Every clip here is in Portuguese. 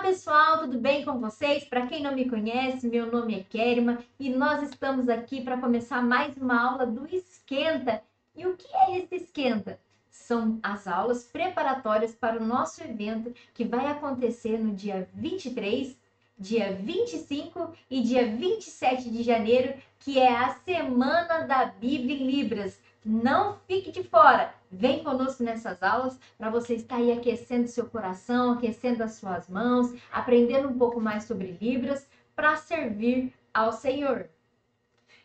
Pessoal, tudo bem com vocês? Para quem não me conhece, meu nome é Kerima e nós estamos aqui para começar mais uma aula do Esquenta. E o que é esse Esquenta? São as aulas preparatórias para o nosso evento que vai acontecer no dia 23, dia 25 e dia 27 de janeiro, que é a Semana da Bíblia em Libras. Não fique de fora! Vem conosco nessas aulas para você estar aí aquecendo seu coração, aquecendo as suas mãos, aprendendo um pouco mais sobre Libras para servir ao Senhor.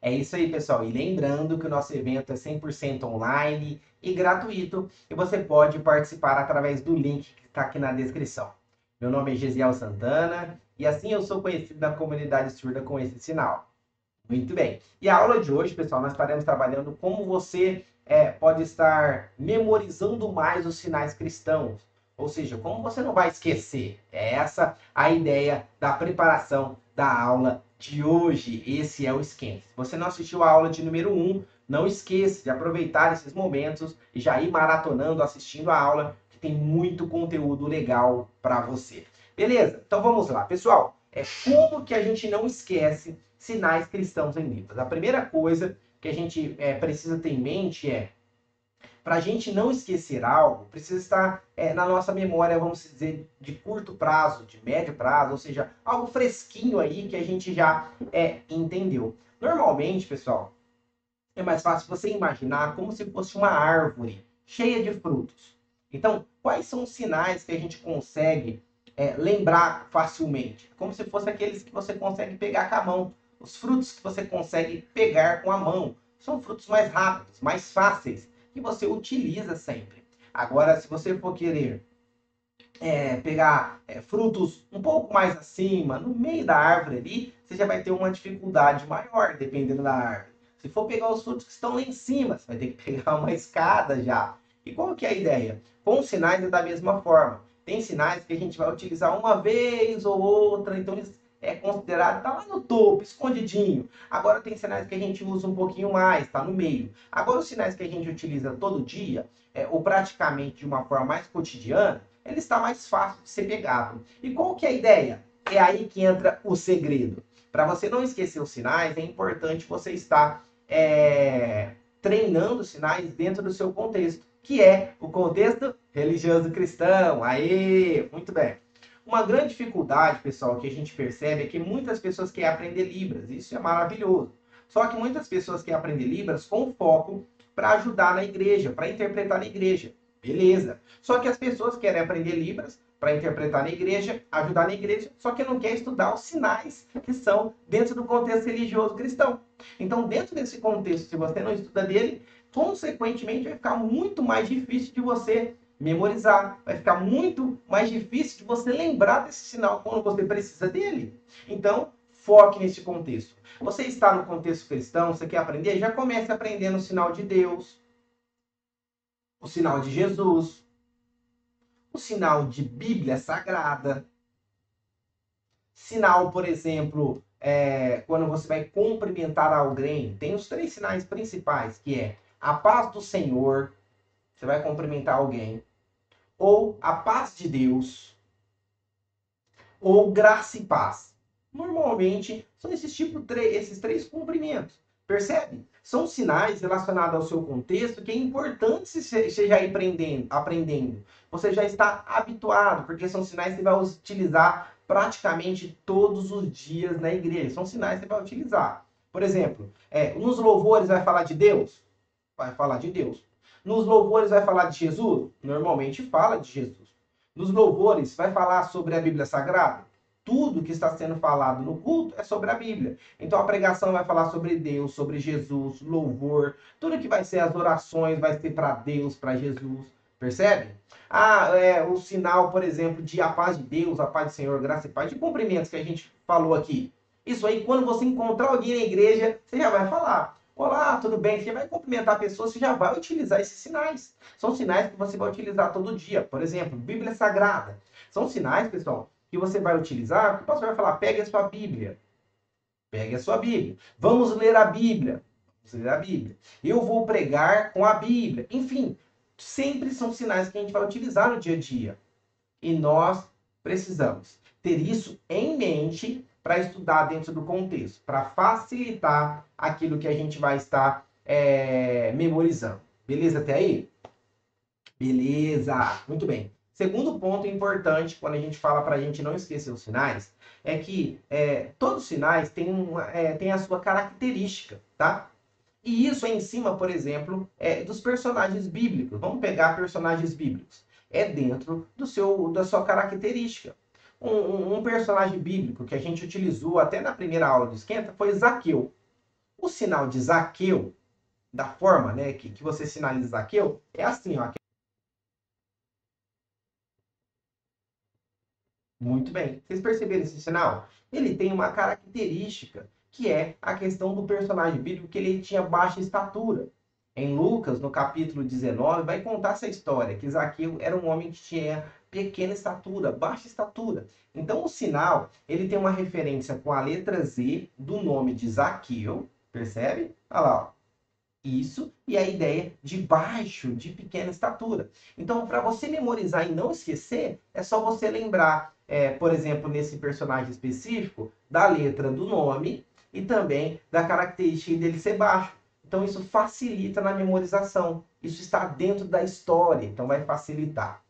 É isso aí, pessoal. E lembrando que o nosso evento é 100% online e gratuito e você pode participar através do link que está aqui na descrição. Meu nome é Gesiel Santana e assim eu sou conhecido na comunidade surda com esse sinal. Muito bem. E a aula de hoje, pessoal, nós estaremos trabalhando como você pode estar memorizando mais os sinais cristãos. Ou seja, como você não vai esquecer. É essa a ideia da preparação da aula de hoje. Esse é o esquenta. Se você não assistiu a aula de número 1, não esqueça de aproveitar esses momentos e já ir maratonando, assistindo a aula, que tem muito conteúdo legal para você. Beleza? Então vamos lá. Pessoal, como que a gente não esquece sinais cristãos em Libras? A primeira coisa que a gente precisa ter em mente para a gente não esquecer algo, precisa estar na nossa memória, vamos dizer, de curto prazo, de médio prazo, ou seja, algo fresquinho aí que a gente já entendeu. Normalmente, pessoal, é mais fácil você imaginar como se fosse uma árvore cheia de frutos. Então, quais são os sinais que a gente consegue lembrar facilmente? Como se fosse aqueles que você consegue pegar com a mão. Os frutos que você consegue pegar com a mão. São frutos mais rápidos, mais fáceis, que você utiliza sempre. Agora, se você for querer pegar frutos um pouco mais acima, no meio da árvore ali, você já vai ter uma dificuldade maior, dependendo da árvore. Se for pegar os frutos que estão lá em cima, você vai ter que pegar uma escada já. E qual que é a ideia? Com os sinais é da mesma forma. Tem sinais que a gente vai utilizar uma vez ou outra, então é considerado, está lá no topo, escondidinho. Agora tem sinais que a gente usa um pouquinho mais, está no meio. Agora os sinais que a gente utiliza todo dia, ou praticamente de uma forma mais cotidiana, ele está mais fácil de ser pegado. E qual que é a ideia? É aí que entra o segredo. Para você não esquecer os sinais, é importante você estar treinando os sinais dentro do seu contexto, que é o contexto religioso cristão. Aí, muito bem. Uma grande dificuldade, pessoal, que a gente percebe é que muitas pessoas querem aprender Libras. Isso é maravilhoso. Só que muitas pessoas querem aprender Libras com foco para ajudar na igreja, para interpretar na igreja. Beleza. Só que as pessoas querem aprender Libras para interpretar na igreja, ajudar na igreja, só que não quer estudar os sinais que são dentro do contexto religioso cristão. Então, dentro desse contexto, se você não estuda dele, consequentemente vai ficar muito mais difícil de você memorizar, vai ficar muito mais difícil de você lembrar desse sinal quando você precisa dele. Então, foque nesse contexto. Você está no contexto cristão, você quer aprender? Já comece aprendendo o sinal de Deus, o sinal de Jesus, o sinal de Bíblia Sagrada, sinal, por exemplo, quando você vai cumprimentar alguém, tem os 3 sinais principais, que é a paz do Senhor, você vai cumprimentar alguém, ou a paz de Deus, ou graça e paz. Normalmente, são esses 3 cumprimentos. Percebe? São sinais relacionados ao seu contexto que é importante você já ir aprendendo. Você já está habituado, porque são sinais que você vai utilizar praticamente todos os dias na igreja. São sinais que você vai utilizar. Por exemplo, nos louvores vai falar de Deus? Vai falar de Deus. Nos louvores vai falar de Jesus? Normalmente fala de Jesus. Nos louvores vai falar sobre a Bíblia Sagrada? Tudo que está sendo falado no culto é sobre a Bíblia. Então a pregação vai falar sobre Deus, sobre Jesus, louvor. Tudo que vai ser as orações vai ser para Deus, para Jesus. Percebe? O sinal, por exemplo, de a paz de Deus, a paz do Senhor, graça e paz, de cumprimentos que a gente falou aqui. Isso aí, quando você encontrar alguém na igreja, você já vai falar. Olá, tudo bem? Você vai cumprimentar a pessoa, você já vai utilizar esses sinais. São sinais que você vai utilizar todo dia. Por exemplo, Bíblia Sagrada. São sinais, pessoal, que você vai utilizar, que o pastor vai falar, pegue a sua Bíblia. Pegue a sua Bíblia. Vamos ler a Bíblia. Vamos ler a Bíblia. Eu vou pregar com a Bíblia. Enfim, sempre são sinais que a gente vai utilizar no dia a dia. E nós precisamos ter isso em mente para estudar dentro do contexto, para facilitar aquilo que a gente vai estar memorizando. Beleza até aí? Beleza, muito bem. Segundo ponto importante, quando a gente fala para a gente não esquecer os sinais, é que todos os sinais têm a sua característica, tá? E isso é em cima, por exemplo, dos personagens bíblicos. Vamos pegar personagens bíblicos. É dentro da sua característica. Um personagem bíblico que a gente utilizou até na primeira aula do Esquenta foi Zaqueu. O sinal de Zaqueu, da forma, né, que você sinaliza Zaqueu, é assim, ó. Muito bem. Vocês perceberam esse sinal? Ele tem uma característica, que é a questão do personagem bíblico, que ele tinha baixa estatura. Em Lucas, no capítulo 19, vai contar essa história, que Zaqueu era um homem que tinha pequena estatura, baixa estatura. Então, o sinal, ele tem uma referência com a letra Z do nome de Zaqueu, percebe? Olha lá, ó. Isso, e a ideia de baixo, de pequena estatura. Então, para você memorizar e não esquecer, é só você lembrar, por exemplo, nesse personagem específico, da letra do nome e também da característica dele ser baixo. Então, isso facilita na memorização. Isso está dentro da história, então vai facilitar.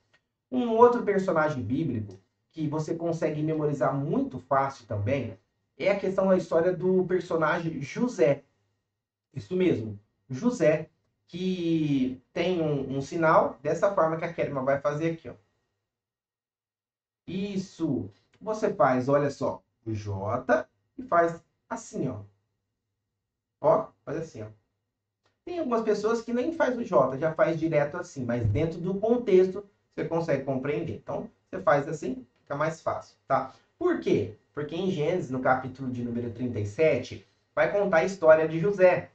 Um outro personagem bíblico que você consegue memorizar muito fácil também é a questão da história do personagem José. Isso mesmo. José, que tem um sinal dessa forma que a Kerma vai fazer aqui, ó. Isso. Você faz, olha só, o J e faz assim, ó. Ó, faz assim, ó. Tem algumas pessoas que nem faz o J, já faz direto assim, mas dentro do contexto você consegue compreender. Então, você faz assim, fica mais fácil, tá? Por quê? Porque em Gênesis, no capítulo de número 37, vai contar a história de José,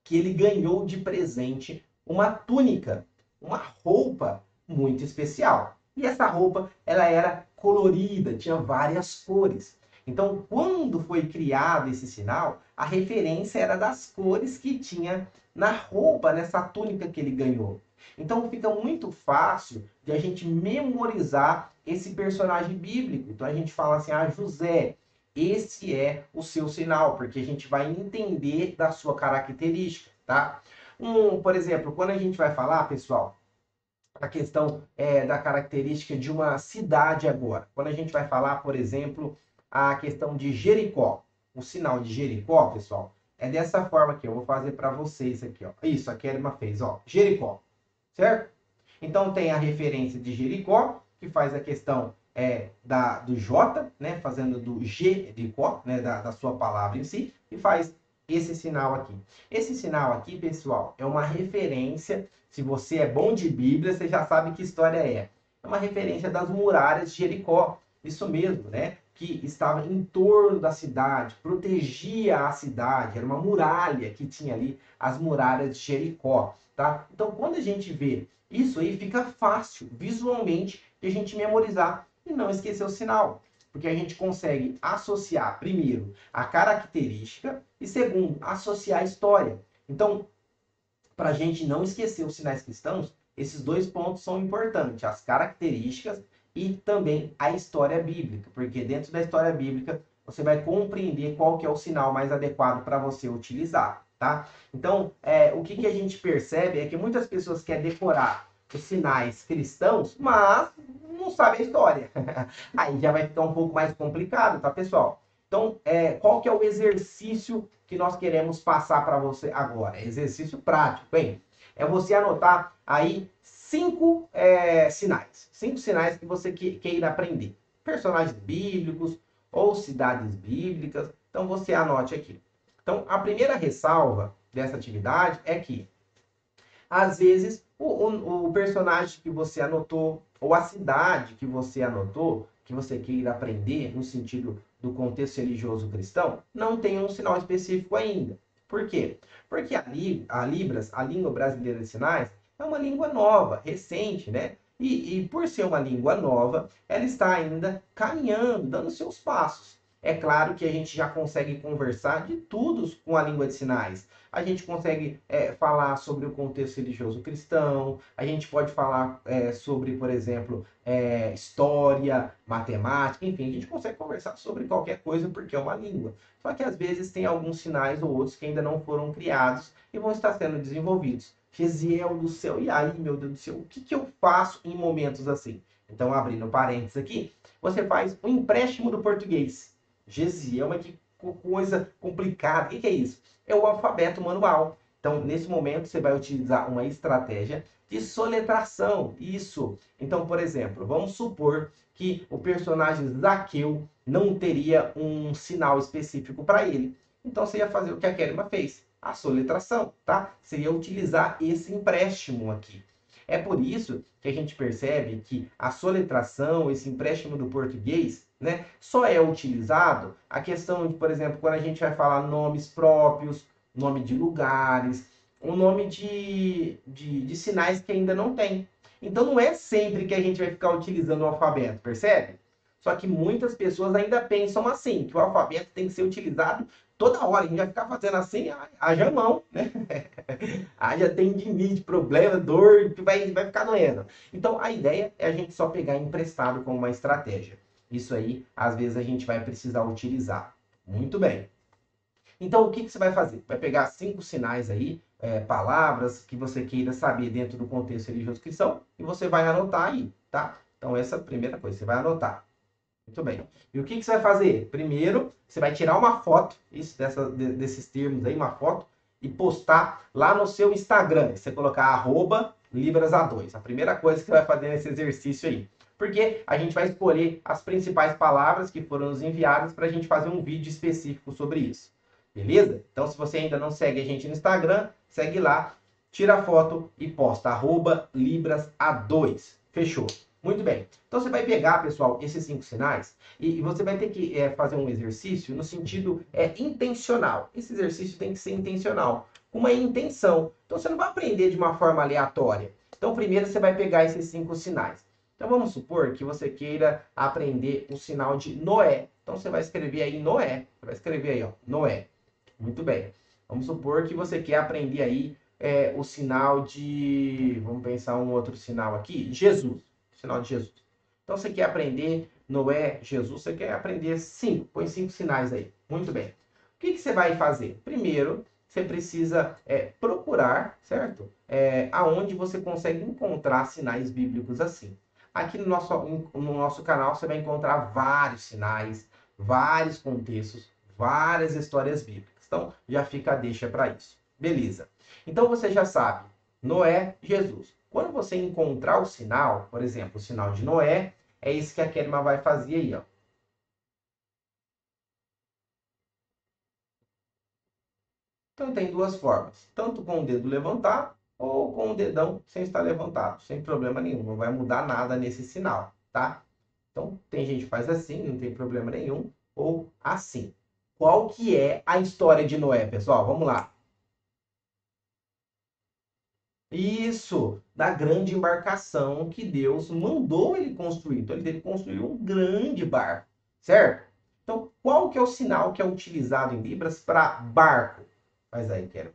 que ele ganhou de presente uma túnica, uma roupa muito especial. E essa roupa, ela era colorida, tinha várias cores. Então, quando foi criado esse sinal, a referência era das cores que tinha na roupa, nessa túnica que ele ganhou. Então, fica muito fácil de a gente memorizar esse personagem bíblico. Então, a gente fala assim, ah, José, esse é o seu sinal, porque a gente vai entender da sua característica, tá? Por exemplo, quando a gente vai falar, pessoal, a questão da característica de uma cidade agora. Quando a gente vai falar, por exemplo, a questão de Jericó. O sinal de Jericó, pessoal, é dessa forma que eu vou fazer para vocês aqui, ó. Isso, a Kerma fez, ó. Jericó, certo? Então tem a referência de Jericó, que faz a questão do J, né, fazendo do Jericó, né, da sua palavra em si, e faz esse sinal aqui. Esse sinal aqui, pessoal, é uma referência. Se você é bom de Bíblia, você já sabe que história é. É uma referência das muralhas de Jericó. Isso mesmo, né? Que estava em torno da cidade, protegia a cidade, era uma muralha que tinha ali as muralhas de Jericó, tá? Então, quando a gente vê isso aí, fica fácil visualmente de a gente memorizar e não esquecer o sinal, porque a gente consegue associar, primeiro, a característica e, segundo, associar a história. Então, para a gente não esquecer os sinais cristãos, esses dois pontos são importantes, as características e também a história bíblica, porque dentro da história bíblica você vai compreender qual que é o sinal mais adequado para você utilizar, tá? Então, o que a gente percebe é que muitas pessoas querem decorar os sinais cristãos, mas não sabe a história. Aí já vai ficar um pouco mais complicado, tá, pessoal? Então, qual que é o exercício que nós queremos passar para você agora? Exercício prático, hein? É você anotar aí 5 sinais. 5 sinais que você queira aprender. Personagens bíblicos ou cidades bíblicas. Então, você anote aqui. Então, a primeira ressalva dessa atividade é que, às vezes, o personagem que você anotou, ou a cidade que você anotou, que você queira aprender no sentido do contexto religioso cristão, não tem um sinal específico ainda. Por quê? Porque a Libras, a língua brasileira de sinais, é uma língua nova, recente, né? E por ser uma língua nova, ela está ainda caminhando, dando seus passos. É claro que a gente já consegue conversar de tudo com a língua de sinais. A gente consegue falar sobre o contexto religioso cristão, a gente pode falar sobre, por exemplo, história, matemática, enfim, a gente consegue conversar sobre qualquer coisa porque é uma língua. Só que às vezes tem alguns sinais ou outros que ainda não foram criados e vão estar sendo desenvolvidos. Gesiel do céu, e aí, meu Deus do céu, o que eu faço em momentos assim? Então, abrindo parênteses aqui, você faz um empréstimo do português. Gesiel, mas que coisa complicada. O que é isso? É o alfabeto manual. Então, nesse momento, você vai utilizar uma estratégia de soletração. Isso. Então, por exemplo, vamos supor que o personagem Zaqueu não teria um sinal específico para ele. Então, você ia fazer o que a Kerima fez, a soletração, tá? Você ia utilizar esse empréstimo aqui. É por isso que a gente percebe que a soletração, esse empréstimo do português, né, só é utilizado a questão de, por exemplo, quando a gente vai falar nomes próprios, nome de lugares, um nome de sinais que ainda não tem. Então não é sempre que a gente vai ficar utilizando o alfabeto, percebe? Só que muitas pessoas ainda pensam assim, que o alfabeto tem que ser utilizado toda hora. A gente vai ficar fazendo assim, haja mão, né? Haja tendinite, problema, dor, que vai ficar doendo. Então a ideia é a gente só pegar emprestado como uma estratégia. Isso aí, às vezes, a gente vai precisar utilizar. Muito bem. Então, o que você vai fazer? Vai pegar 5 sinais aí, palavras que você queira saber dentro do contexto religioso cristão, e você vai anotar aí, tá? Então, essa é a primeira coisa, você vai anotar. Muito bem. E o que você vai fazer? Primeiro, você vai tirar uma foto, desses termos aí, uma foto, e postar lá no seu Instagram. Você colocar @librasa2. A primeira coisa que você vai fazer nesse exercício aí. Porque a gente vai escolher as principais palavras que foram nos enviadas para a gente fazer um vídeo específico sobre isso. Beleza? Então, se você ainda não segue a gente no Instagram, segue lá, tira a foto e posta @librasa2. Fechou. Muito bem. Então, você vai pegar, pessoal, esses 5 sinais e você vai ter que fazer um exercício no sentido intencional. Esse exercício tem que ser intencional, com uma intenção. Então, você não vai aprender de uma forma aleatória. Então, primeiro você vai pegar esses 5 sinais. Então, vamos supor que você queira aprender o sinal de Noé. Então, você vai escrever aí Noé. Você vai escrever aí, ó, Noé. Muito bem. Vamos supor que você quer aprender aí o sinal de... Vamos pensar um outro sinal aqui. Jesus. Sinal de Jesus. Então, você quer aprender Noé, Jesus, você quer aprender 5. Põe 5 sinais aí. Muito bem. O que você vai fazer? Primeiro, você precisa procurar, certo? Aonde você consegue encontrar sinais bíblicos assim. Aqui no nosso canal você vai encontrar vários sinais, vários contextos, várias histórias bíblicas. Então, já fica a deixa para isso. Beleza. Então, você já sabe. Noé, Jesus. Quando você encontrar o sinal, por exemplo, o sinal de Noé, é isso que a Kerma vai fazer aí, ó. Então tem duas formas, tanto com o dedo levantado ou com o dedão sem estar levantado, sem problema nenhum, não vai mudar nada nesse sinal, tá? Então tem gente que faz assim, não tem problema nenhum, ou assim. Qual que é a história de Noé, pessoal? Vamos lá. Isso, da grande embarcação que Deus mandou ele construir. Então, ele construiu um grande barco, certo? Então, qual que é o sinal que é utilizado em Libras para barco? Faz aí, quero.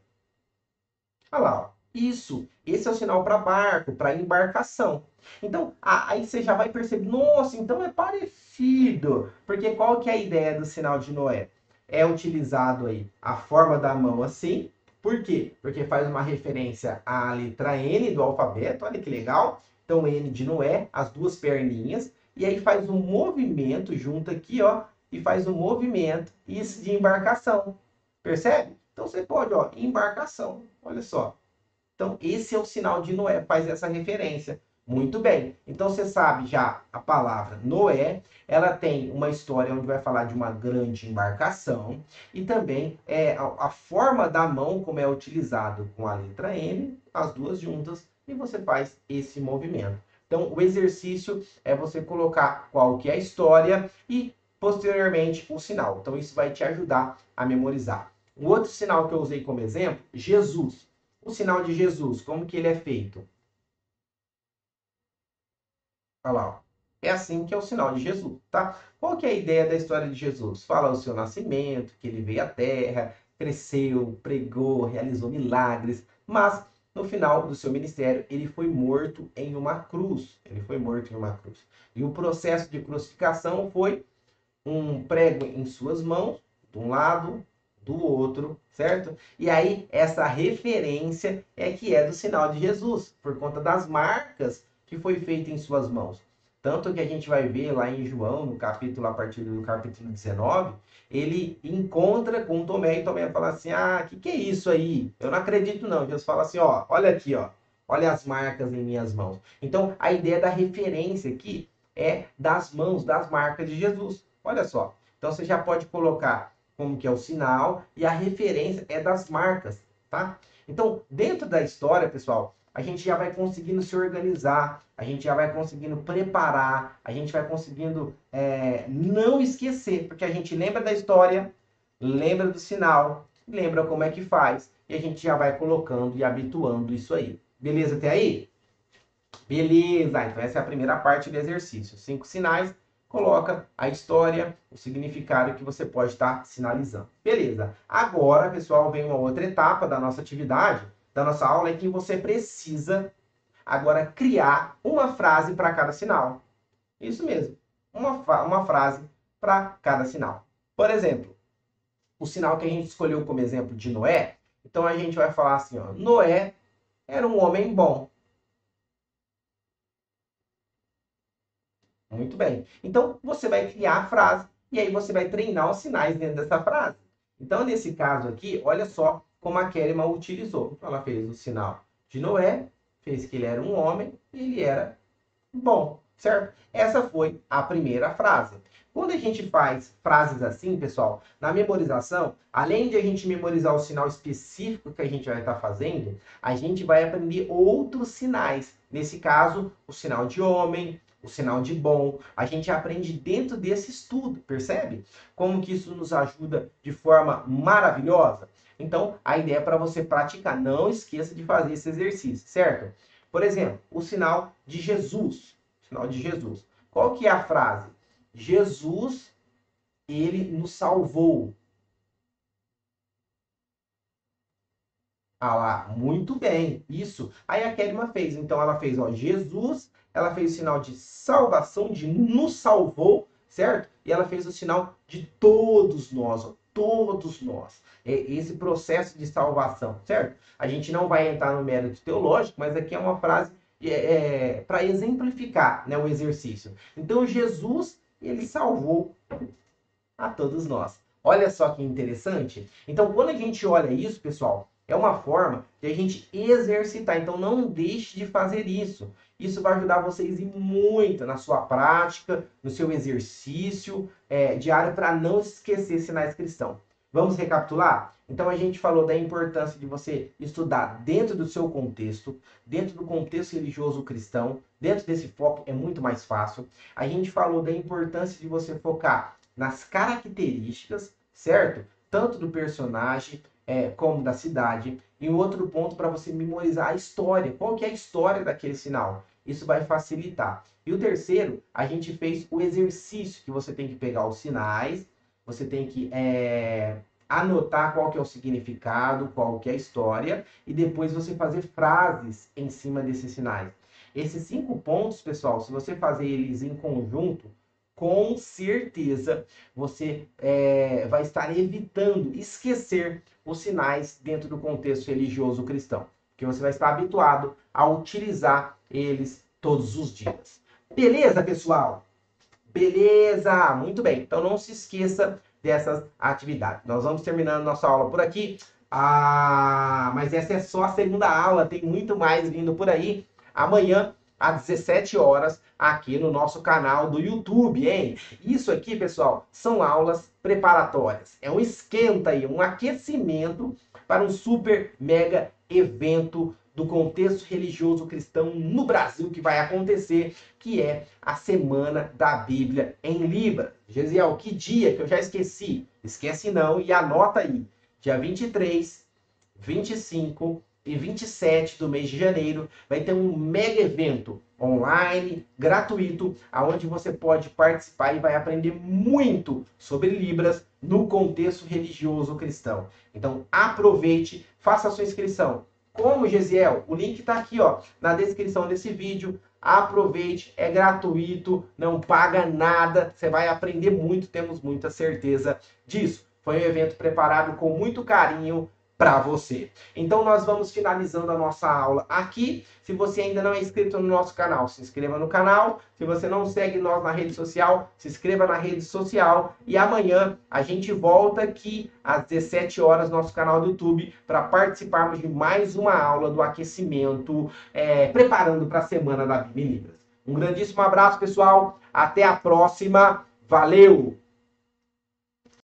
Olha lá, ó. Isso, esse é o sinal para barco, para embarcação. Então, aí você já vai perceber, nossa, então é parecido. Porque qual que é a ideia do sinal de Noé? É utilizado aí a forma da mão assim. Por quê? Porque faz uma referência à letra N do alfabeto, olha que legal. Então, N de Noé, as duas perninhas. E aí faz um movimento junto aqui, ó. E faz um movimento, isso de embarcação. Percebe? Então, você pode, ó, embarcação. Olha só. Então, esse é o sinal de Noé, faz essa referência. Muito bem. Então, você sabe já a palavra Noé, ela tem uma história onde vai falar de uma grande embarcação e também a forma da mão, como é utilizado com a letra M, as duas juntas, e você faz esse movimento. Então, o exercício é você colocar qual que é a história e, posteriormente, o sinal. Então, isso vai te ajudar a memorizar. O outro sinal que eu usei como exemplo, Jesus. O sinal de Jesus, como que ele é feito? Olha lá, ó. É assim que é o sinal de Jesus, tá? Qual que é a ideia da história de Jesus? Fala o seu nascimento, que ele veio à Terra, cresceu, pregou, realizou milagres, mas no final do seu ministério ele foi morto em uma cruz. Ele foi morto em uma cruz. E o processo de crucificação foi um prego em suas mãos, de um lado, do outro, certo? E aí, essa referência é que é do sinal de Jesus, por conta das marcas que foi feita em suas mãos. Tanto que a gente vai ver lá em João, no capítulo, a partir do capítulo 19, ele encontra com Tomé e Tomé fala assim: ah, que é isso aí? Eu não acredito não. Jesus fala assim: ó, olha aqui, ó. Olha as marcas em minhas mãos. Então, a ideia da referência aqui é das mãos, das marcas de Jesus. Olha só. Então você já pode colocar como que é o sinal e a referência é das marcas, tá? Então, dentro da história, pessoal, a gente já vai conseguindo se organizar, a gente já vai conseguindo preparar, a gente vai conseguindo não esquecer, porque a gente lembra da história, lembra do sinal, lembra como é que faz, e a gente já vai colocando e habituando isso aí. Beleza até aí? Beleza, então essa é a primeira parte do exercício. 5 sinais, coloca a história, o significado que você pode estar sinalizando. Beleza. Agora, pessoal, vem uma outra etapa da nossa atividade, da nossa aula, é que você precisa agora criar uma frase para cada sinal. Isso mesmo, uma frase para cada sinal. Por exemplo, o sinal que a gente escolheu como exemplo de Noé, então a gente vai falar assim, ó, Noé era um homem bom. Muito bem. Então, você vai criar a frase e aí você vai treinar os sinais dentro dessa frase. Então, nesse caso aqui, olha só como a Kellyman utilizou. Ela fez o sinal de Noé, fez que ele era um homem e ele era bom, certo? Essa foi a primeira frase. Quando a gente faz frases assim, pessoal, na memorização, além de a gente memorizar o sinal específico que a gente vai estar fazendo, a gente vai aprender outros sinais. Nesse caso, o sinal de homem, o sinal de bom. A gente aprende dentro desse estudo, percebe? Como que isso nos ajuda de forma maravilhosa? Então, a ideia é para você praticar. Não esqueça de fazer esse exercício, certo? Por exemplo, o sinal de Jesus. Sinal de Jesus. Qual que é a frase? Jesus, ele nos salvou. Ah lá, muito bem, isso. Aí a Kellyman fez, então ela fez, ó, Jesus, ela fez o sinal de salvação, de nos salvou, certo? E ela fez o sinal de todos nós, ó, todos nós. É esse processo de salvação, certo? A gente não vai entrar no mérito teológico, mas aqui é uma frase para exemplificar, né, o exercício. Então Jesus, ele salvou a todos nós. Olha só que interessante. Então, quando a gente olha isso, pessoal, é uma forma de a gente exercitar. Então, não deixe de fazer isso. Isso vai ajudar vocês e muito na sua prática, no seu exercício diário, para não esquecer sinais cristãos. Vamos recapitular? Então, a gente falou da importância de você estudar dentro do seu contexto, dentro do contexto religioso cristão. Dentro desse foco é muito mais fácil. A gente falou da importância de você focar nas características, certo? Tanto do personagem como da cidade. E um outro ponto para você memorizar a história. Qual que é a história daquele sinal? Isso vai facilitar. E o terceiro, a gente fez o exercício, que você tem que pegar os sinais, você tem que anotar qual que é o significado, qual que é a história, e depois você fazer frases em cima desses sinais. Esses 5 pontos, pessoal, se você fazer eles em conjunto, com certeza você vai estar evitando esquecer os sinais dentro do contexto religioso cristão, porque você vai estar habituado a utilizar eles todos os dias. Beleza, pessoal? Beleza! Muito bem. Então não se esqueça dessas atividades. Nós vamos terminando nossa aula por aqui. Mas essa é só a segunda aula, tem muito mais vindo por aí. Amanhã, às 17 horas, aqui no nosso canal do YouTube, hein? Isso aqui, pessoal, são aulas preparatórias. É um esquenta aí, um aquecimento para um super mega evento do contexto religioso cristão no Brasil que vai acontecer, que é a Semana da Bíblia em Libras. Gesiel, que dia que eu já esqueci? Esquece não e anota aí. Dia 23, 25 e 27 do mês de janeiro, vai ter um mega evento online, gratuito, aonde você pode participar e vai aprender muito sobre Libras no contexto religioso cristão. Então, aproveite, faça a sua inscrição. Como, Gesiel? O link está aqui, ó, na descrição desse vídeo. Aproveite, é gratuito, não paga nada, você vai aprender muito, temos muita certeza disso. Foi um evento preparado com muito carinho para você. Então nós vamos finalizando a nossa aula aqui. Se você ainda não é inscrito no nosso canal, se inscreva no canal. Se você não segue nós na rede social, se inscreva na rede social. E amanhã a gente volta aqui às 17 horas no nosso canal do YouTube para participarmos de mais uma aula do aquecimento, preparando para a Semana da Bíblia em Libras. Um grandíssimo abraço, pessoal. Até a próxima. Valeu!